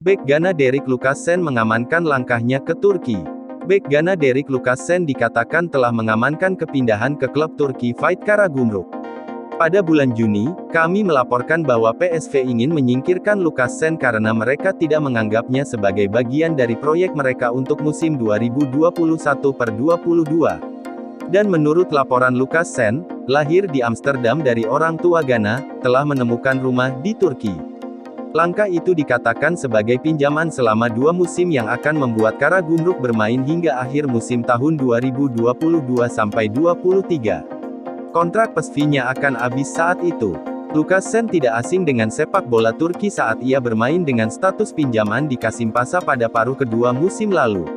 Bek Ghana Derrick Lucassen mengamankan langkahnya ke Turki. Bek Ghana Derrick Lucassen dikatakan telah mengamankan kepindahan ke klub Turki Fight Karagümrük. Pada bulan Juni, kami melaporkan bahwa PSV ingin menyingkirkan Lucassen karena mereka tidak menganggapnya sebagai bagian dari proyek mereka untuk musim 2021-22. Dan menurut laporan Lucassen, lahir di Amsterdam dari orang tua Ghana, telah menemukan rumah di Turki. Langkah itu dikatakan sebagai pinjaman selama 2 musim yang akan membuat Karagümrük bermain hingga akhir musim tahun 2022-23. Kontrak PSV-nya akan habis saat itu. Lucassen tidak asing dengan sepak bola Turki saat ia bermain dengan status pinjaman di Kasimpasa pada paruh kedua musim lalu.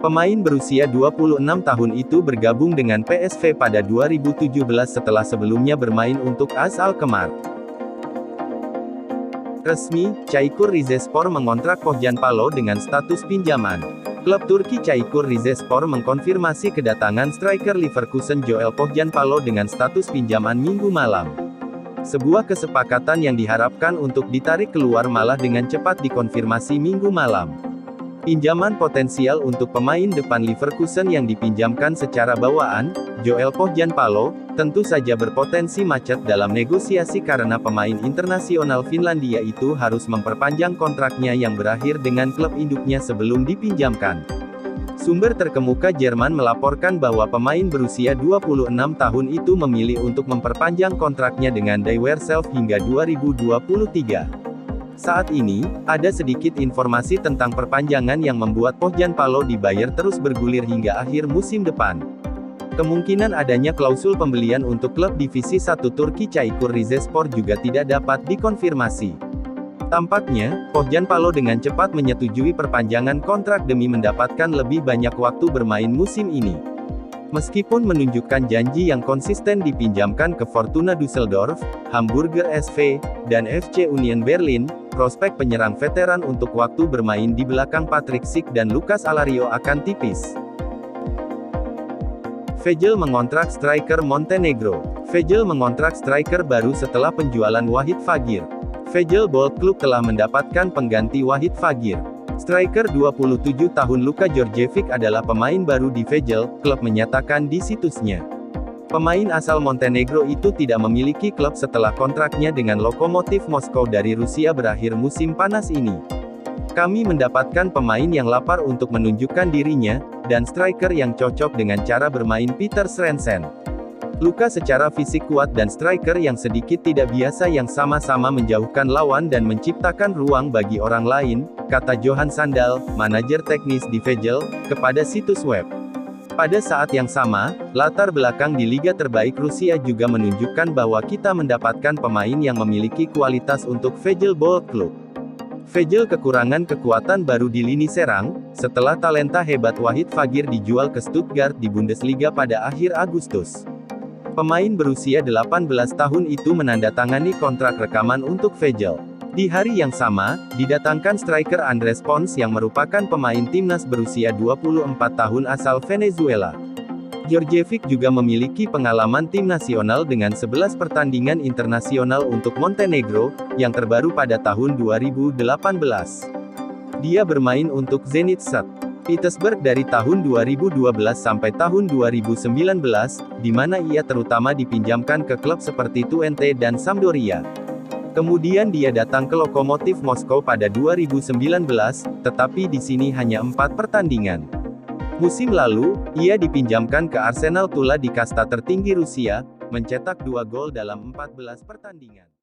Pemain berusia 26 tahun itu bergabung dengan PSV pada 2017 setelah sebelumnya bermain untuk AS Alkmaar. Resmi, Çaykur Rizespor mengontrak Pohjan Palo dengan status pinjaman. Klub Turki Çaykur Rizespor mengkonfirmasi kedatangan striker Leverkusen Joel Pohjan Palo dengan status pinjaman Minggu malam. Sebuah kesepakatan yang diharapkan untuk ditarik keluar malah dengan cepat dikonfirmasi Minggu malam. Pinjaman potensial untuk pemain depan Leverkusen yang dipinjamkan secara bawaan, Joel Pohjan Palo, tentu saja berpotensi macet dalam negosiasi karena pemain internasional Finlandia itu harus memperpanjang kontraknya yang berakhir dengan klub induknya sebelum dipinjamkan. Sumber terkemuka Jerman melaporkan bahwa pemain berusia 26 tahun itu memilih untuk memperpanjang kontraknya dengan Die Werself hingga 2023. Saat ini, ada sedikit informasi tentang perpanjangan yang membuat Pohjan Palo dibayar terus bergulir hingga akhir musim depan. Kemungkinan adanya klausul pembelian untuk klub divisi 1 Turki Çaykur Rizespor juga tidak dapat dikonfirmasi. Tampaknya, Pohjan Palo dengan cepat menyetujui perpanjangan kontrak demi mendapatkan lebih banyak waktu bermain musim ini. Meskipun menunjukkan janji yang konsisten dipinjamkan ke Fortuna Düsseldorf, Hamburger SV, dan FC Union Berlin, prospek penyerang veteran untuk waktu bermain di belakang Patrick Schick dan Lucas Alario akan tipis. Fejel mengontrak striker Montenegro. Fejel mengontrak striker baru setelah penjualan Wahid Fagir. Fejel Bold Club telah mendapatkan pengganti Wahid Fagir. Striker 27 tahun Luka Djordjevic adalah pemain baru di Fejel, klub menyatakan di situsnya. Pemain asal Montenegro itu tidak memiliki klub setelah kontraknya dengan Lokomotiv Moskow dari Rusia berakhir musim panas ini. Kami mendapatkan pemain yang lapar untuk menunjukkan dirinya, dan striker yang cocok dengan cara bermain Peter Svensson. Luka secara fisik kuat dan striker yang sedikit tidak biasa yang sama-sama menjauhkan lawan dan menciptakan ruang bagi orang lain, kata Johan Sandal, manajer teknis di Fejel, kepada situs web. Pada saat yang sama, latar belakang di Liga Terbaik Rusia juga menunjukkan bahwa kita mendapatkan pemain yang memiliki kualitas untuk Fejel Bold Club. Fejel kekurangan kekuatan baru di lini serang, setelah talenta hebat Wahid Fagir dijual ke Stuttgart di Bundesliga pada akhir Agustus. Pemain berusia 18 tahun itu menandatangani kontrak rekaman untuk Fejel. Di hari yang sama, didatangkan striker Andres Pons yang merupakan pemain timnas berusia 24 tahun asal Venezuela. Djordjevic juga memiliki pengalaman tim nasional dengan 11 pertandingan internasional untuk Montenegro, yang terbaru pada tahun 2018. Dia bermain untuk Zenit St. Petersburg dari tahun 2012 sampai tahun 2019, di mana ia terutama dipinjamkan ke klub seperti Twente dan Sampdoria. Kemudian dia datang ke Lokomotiv Moskow pada 2019, tetapi di sini hanya 4 pertandingan. Musim lalu, ia dipinjamkan ke Arsenal Tula di kasta tertinggi Rusia, mencetak 2 gol dalam 14 pertandingan.